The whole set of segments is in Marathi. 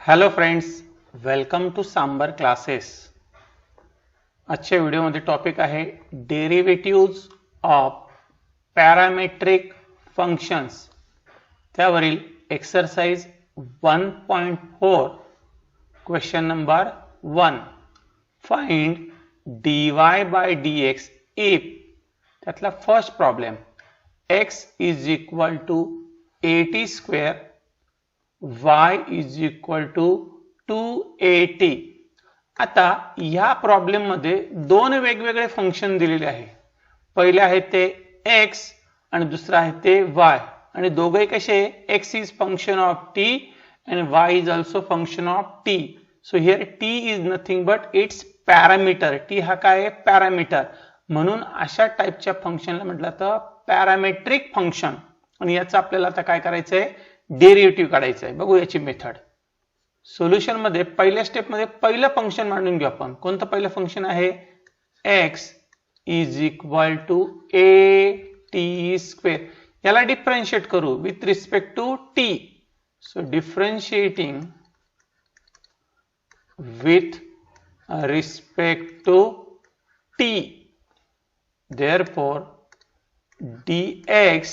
Hello friends, welcome to Sambar classes. आजच्या व्हिडिओमध्ये टॉपिक आहे डेरिव्हेटिव्ह्ज ऑफ पॅरामेट्रिक फंक्शन्स. त्यावरील exercise 1.4 question number 1. Find dy by dx if त्यातला first problem x is equal to 80 square y is equal to 280. आता या प्रॉब्लेम मध्ये दोन वेगवेगळे फंक्शन दिलेले आहे. पहिले आहे ते x आणि दुसरे आहे ते y आणि दोघे कसे x is function of t and y is also function of t. So here t is nothing but its parameter. t हा काय आहे पॅरामीटर. म्हणून अशा टाइपच्या फंक्शनला म्हटलं तर पॅरामेट्रिक फंक्शन. आणि याचं आपल्याला आता काय करायचं आहे डेरिव्हेटिव्ह काढायचं आहे. बघू याची मेथड. सोल्युशन मध्ये पहिल्या स्टेप मध्ये पहिलं फंक्शन मांडून घेऊ आपण. कोणतं पहिलं फंक्शन आहे x is equal to a t square. याला डिफरन्शिएट करू with respect to t. So differentiating with respect to t, therefore dx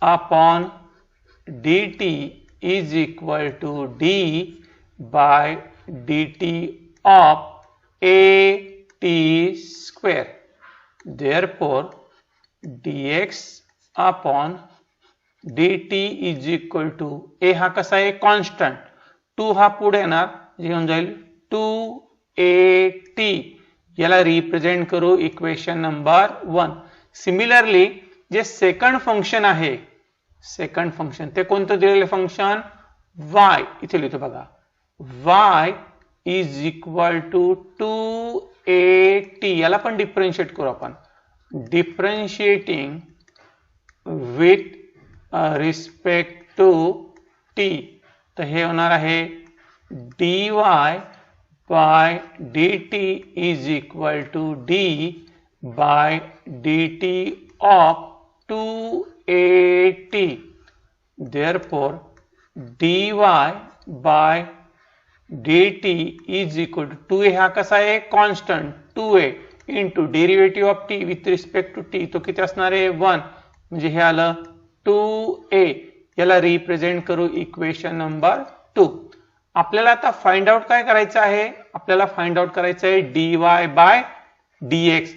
upon dt is equal to d by dt of a t square. Therefore dx upon dt is equal to a हा कसा आहे कॉन्स्टंट, 2 हा पुढे येणार जे होऊन जाईल 2at. याला रिप्रेझेंट करू इक्वेशन नंबर 1. सिमिलरली जे सेकंड फंक्शन आहे, सेकंड फंक्शन ते कोणतं दिलेलं फंक्शन y इथे लिहितो बघा. y is equal to 2at. याला पण डिफरन्शिएट करू आपण. Differentiating with respect to t. तर हे होणार आहे dy by dt is equal to d by dt of 2at. therefore dy by dt is equal to 2a हा कसा आहे constant 2a into derivative of t with respect to t. तो किती असणार आहे 1. म्हणजे हे आलं 2a. याला रिप्रेझेंट करू इक्वेशन नंबर 2. आपल्याला आता फाइंड आउट काय करायचं आहे, आपल्याला फाइंड आउट करायचं आहे dy बाय dx.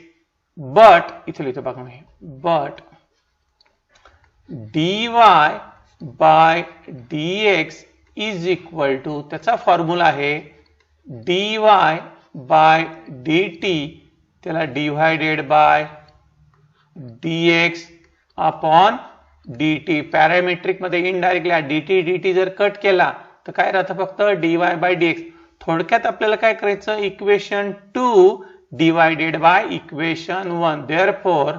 बट इथे लिहितो बघा मी, but dy by dx is equal to त्याचा फॉर्म्युला आहे dy बाय dt त्याला divided by dx upon dt. Parametric मध्ये इनडायरेक्टली dt जर कट केला तर काय राहतं फक्त dy बाय dx. थोडक्यात आपल्याला काय करायचं equation 2 divided by equation 1. Therefore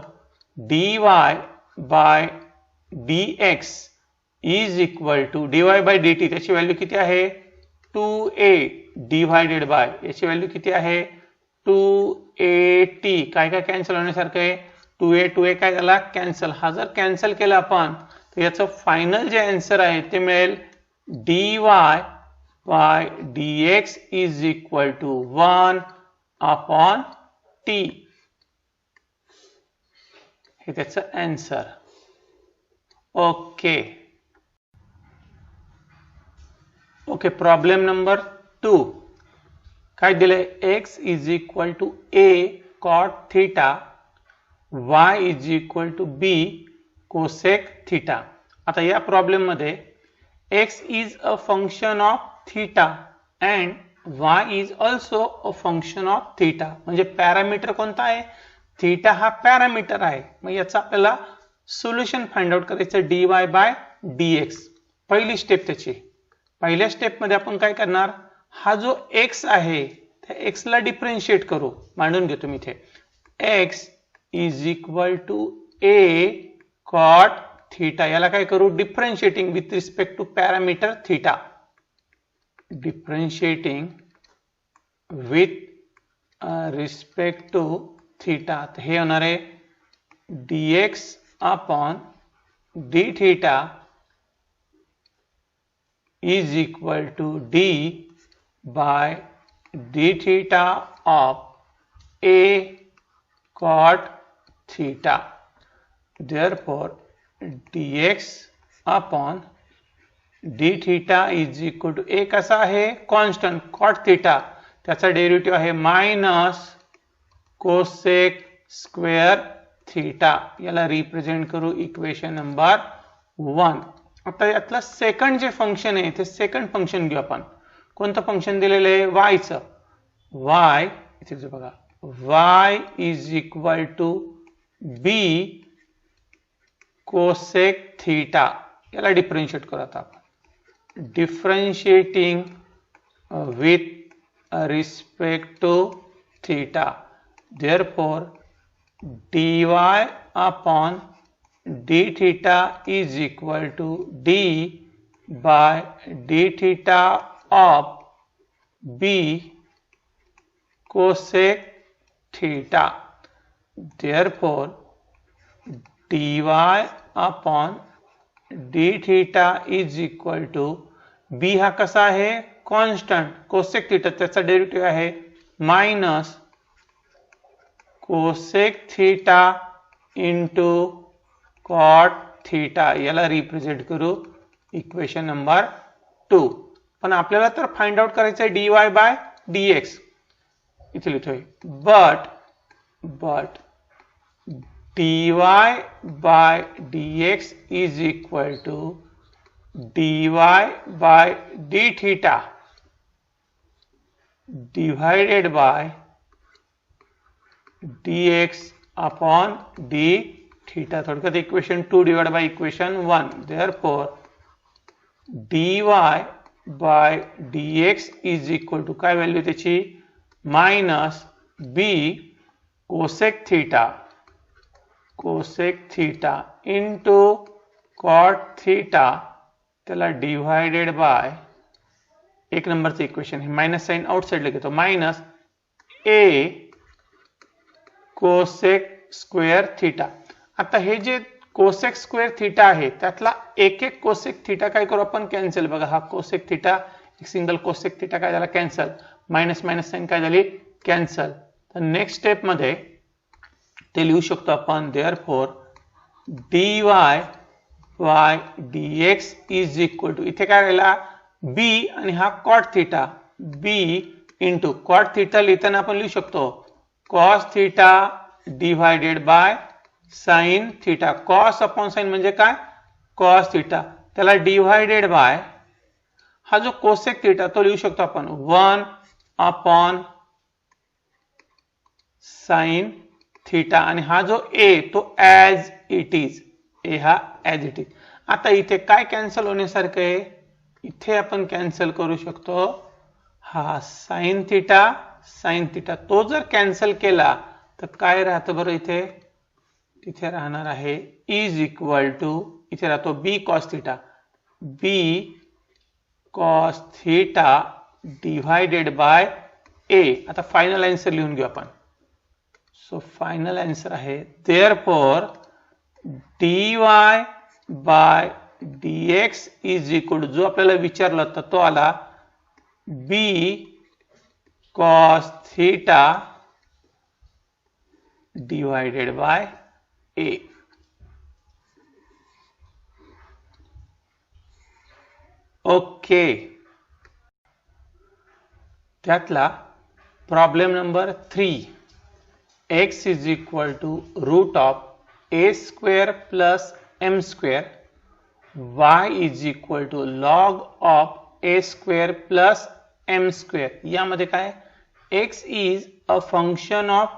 dy by dx is equal to dy by dt त्याची व्हॅल्यू किती आहे 2a डिवायडेड बाय याची व्हॅल्यू किती आहे 2at. काय काय कॅन्सल होण्यासारखं आहे 2a काय झाला कॅन्सल. हा जर कॅन्सल केला आपण तर याचं फायनल जे आन्सर आहे ते मिळेल dy by dx is equal to 1 upon t. हे त्याचं answer. Okay okay. Problem number 2 काय दिले x is equal to a cot theta y is equal to b cosec theta. आता या प्रॉब्लेम मध्ये x is a function of theta and y is also a function of theta. म्हणजे पॅरामीटर कोणता आहे थीटा हा पॅरामीटर आहे. मग याचा आपल्याला सोल्युशन फाइंड आउट करायचं dy बाय dx. पहिली स्टेप त्याची. पहिल्या स्टेप मध्ये आपण काय करणार हा जो x आहे त्या x ला डिफरन्शिएट करू. मांडून घेतो मी इथे x is equal to a cot theta. याला काय करू differentiating with respect to parameter theta. Differentiating with respect to theta. तर हे होणार आहे dx upon d theta is equal to d by d theta of a cot theta. Therefore dx upon d theta is equal to a कसा आहे कॉन्स्टंट कॉट थीटा, त्याचा डेरिव्हेटिव्ह आहे मायनस कोसेक स्क्वेअर थीटा. याला रिप्रेझेंट करू इक्वेशन नंबर 1. आता यातलं सेकंड जे फंक्शन आहे ते सेकंड फंक्शन घेऊ आपण. कोणतं फंक्शन दिलेलं आहे वायचं. y इथे बघा y is equal to b cosec theta. याला डिफरन्शिएट करू आता आपण. Differentiating with respect to theta. Therefore dy upon d theta is equal to d by d theta of b cosec theta. Therefore dy upon d theta is equal to b हा कसा आहे कॉन्स्टंट कोसेक थीटा, त्याचा डेरिव्हेटिव्ह आहे minus cosec theta into cot theta. याला रिप्रेझेंट करू इक्वेशन नंबर 2. पण आपल्याला तर फाइंड आउट करायचं आहे dy बाय dx. इथे लिहितोय but dy by dx is equal to dy by d theta divided by dx upon d theta. थोडक्यात equation 2 divide by equation 1. Therefore dy by dx is equal to काय व्हॅल्यू त्याची minus b cosec theta into cot theta, त्याला डिवाइडेड बाय एक नंबरचं इक्वेशन हे मायनस साइन आउटसाइडला घेतो minus a cosec square theta. आता हे जे कोसेक स्क्वेअर थीटा आहे त्यातला एक एक कोसेक थीटा काय करू आपण कॅन्सल. बघा हा कोसेक थीटा एक सिंगल कोसेक थीटा काय झाला कॅन्सल, मायनस मायनस साइन काय झाली कॅन्सल. तर नेक्स्ट स्टेप मध्ये ते लिहू शकतो आपण. Therefore dy by dx is equal to इथे काय राहिला b आणि हा cot theta b into cot theta लिहिताना आपण लिहू शकतो cos theta divided by sine theta. Cos upon sine म्हणजे काय कॉस थीटा, त्याला डिवाइडेड बाय हा जो कोसेक थीटा तो लिहू शकतो आपण 1 अपॉन साइन थीटा आणि हा जो a तो ऍज इट इज, a हा ऍज इट इज. आता इथे काय कॅन्सल होण्यासारखं आहे, इथे आपण कॅन्सल करू शकतो हा साइन थीटा तो जर कॅन्सल केला तर काय राहतं बरं इथे, तिथे राहणार आहे इज इक्वल टू इथे राहतो b cos theta divided by a. आता फायनल आन्सर लिहून घेऊ आपण. सो फायनल आन्सर आहे therefore dy by dx is equal to जो आपल्याला विचारला होता तो आला b cos theta divided by a. Okay, त्यातला problem number 3. x is equal to root of a square plus m square, y is equal to log of a square plus m square. यामध्ये काय x is a function of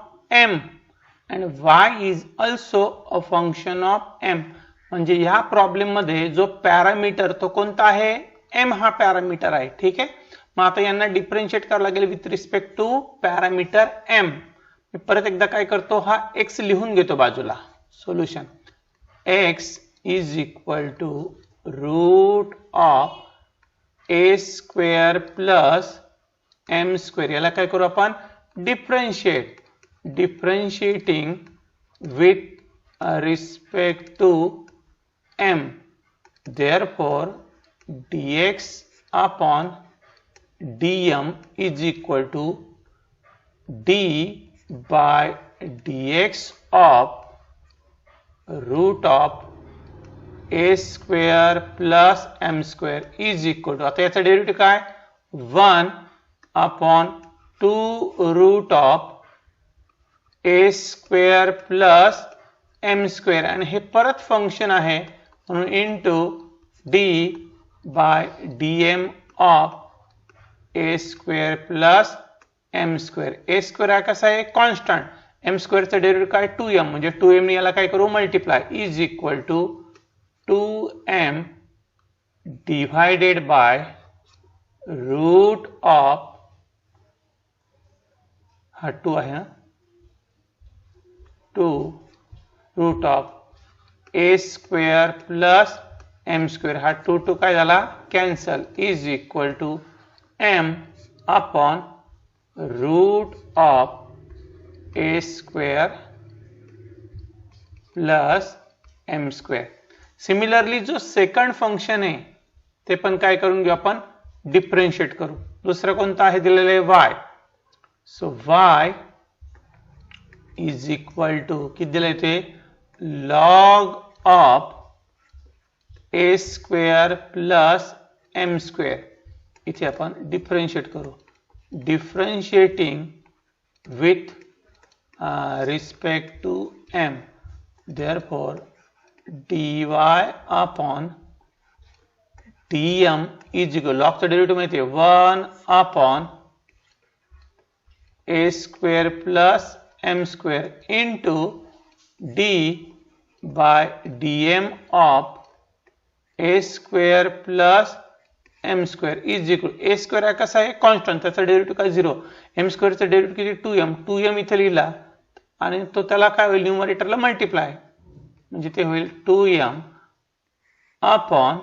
m and y is also a function of m. म्हणजे या प्रॉब्लेम मध्ये जो पॅरामीटर तो कोणता आहे m हा पॅरामीटर आहे. ठीक आहे, मग आता यांना डिफरन्शिएट करावं लागेल with respect to parameter m. मी परत एकदा काय करतो हा x लिहून घेतो बाजूला. Solution x is equal to root of a square plus m square. याला काय करू आपण differentiating with respect to m. Therefore dx upon dm is equal to d by dx of root of a square plus m square is equal to, आता याचा डेरिव्हेटिव्ह काय, 1 upon 2 root of a square plus m square आणि हे परत फंक्शन आहे म्हणून into d by dm of a square plus m square. a square हा कसा आहे, कॉन्स्टंट, m square चा डेरिव्हेटिव्ह काय 2m, म्हणजे 2m ने याला काय करू, multiply, is equal to 2m divided by root of, हा 2 आहे ना, 2 root of a square plus m square, हा 2 2 काय झाला, cancel, is equal to m upon root of a square plus m square. Similarly जो सेकंड फंक्शन आहे ते पण काय करून घेऊ आपण, डिफरेंशिएट करू. दुसरं कोणतं आहे दिलेलं आहे, y. So y is equal to किती दिलंय ते, log of a square plus m square. इथे आपण डिफरेंशिएट करू, differentiating with respect to m, therefore dy upon dm is equal, लॉगचा डेरिव्हेटिव्ह माहिती आहे, 1 upon a square plus m square into d by dm of a square plus m square is equal, a square हा कसा आहे, कॉन्स्टंट, त्याचा डेरिव्हेटिव्ह काय 0, m स्क्वेअरचा डेरिव्हेटिव्ह किती 2m, 2m इथे लिहिला आणि तो त्याला काय होईल, न्यूमरेटरला मल्टिप्लाय, म्हणजे ते होईल 2m upon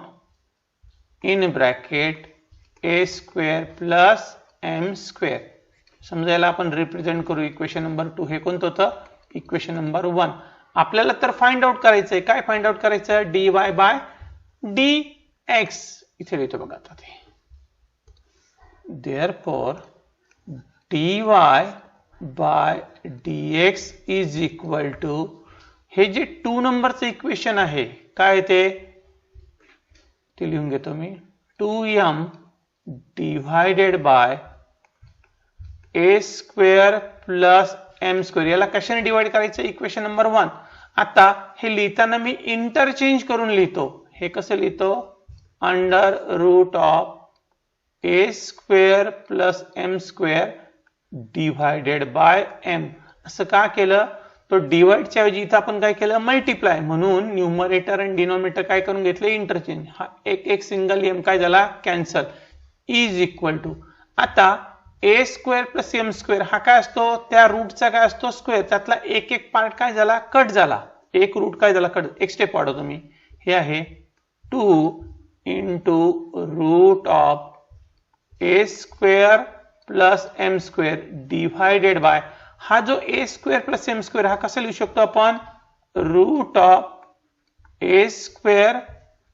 in bracket a square plus m square. समजायला आपण रिप्रेझेंट करू इक्वेशन नंबर 2. हे कोणतं होतं, इक्वेशन नंबर 1. आपल्याला तर फाइंड आउट करायचंय, काय फाइंड आउट करायचं, dy बाय dx, इथे लिहितो बघा आता ते, therefore dy by dx is equal to, हे जे 2 नंबरचं इक्वेशन आहे काय ते लिहून घेतो मी, 2m divided by a square plus m square. याला कशाने डिवाइड करायचं, इक्वेशन नंबर 1. आता हे लिहिताना मी इंटरचेंज करून लिहितो, हे कसं लिहितो, under root of a square plus m square divided by m. असं का केलं, तो डिवाइडच्या ऐवजी इथं आपण काय केलं, मल्टिप्लाय, म्हणून न्यूमरेटर आणि डिनॉमिनेटर काय करून घेतले, इंटरचेंज. हा एक सिंगल m काय झाला, कॅन्सल, इज इक्वल टू, आता a square plus m square हा काय असतो, त्या रूटचा काय असतो, स्क्वेअर, त्यातला एक पार्ट काय झाला, कट झाला, एक रूट काय झाला, कट. एक स्टेप वाढवतो मी, हे आहे 2 into root of a square plus m square divided by, हा जो a square plus m square हा कसा लिहू शकतो आपण, root of a square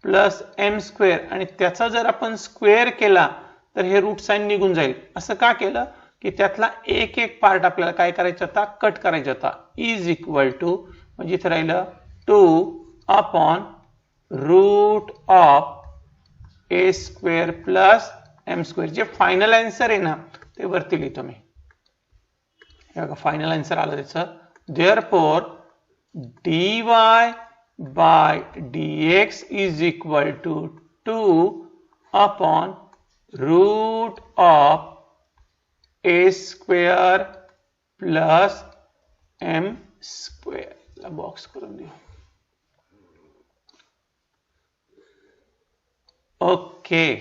plus m square, आणि त्याचा जर आपण स्क्वेअर केला तर हे रूट साइन निघून जाईल. असं का केलं की त्यातला एक पार्ट आपल्याला काय करायचा होता, कट करायचा होता, इज इक्वल टू, म्हणजे इथे राहिलं 2 upon root of a square plus m square. जे फायनल आन्सर आहे ना ते वरती लिहितो मी, हे बघा फायनल आन्सर आलं त्याचं. Therefore dy by dx is equal to 2 upon root of a square plus m square. ला बॉक्स करून देऊ. ओके,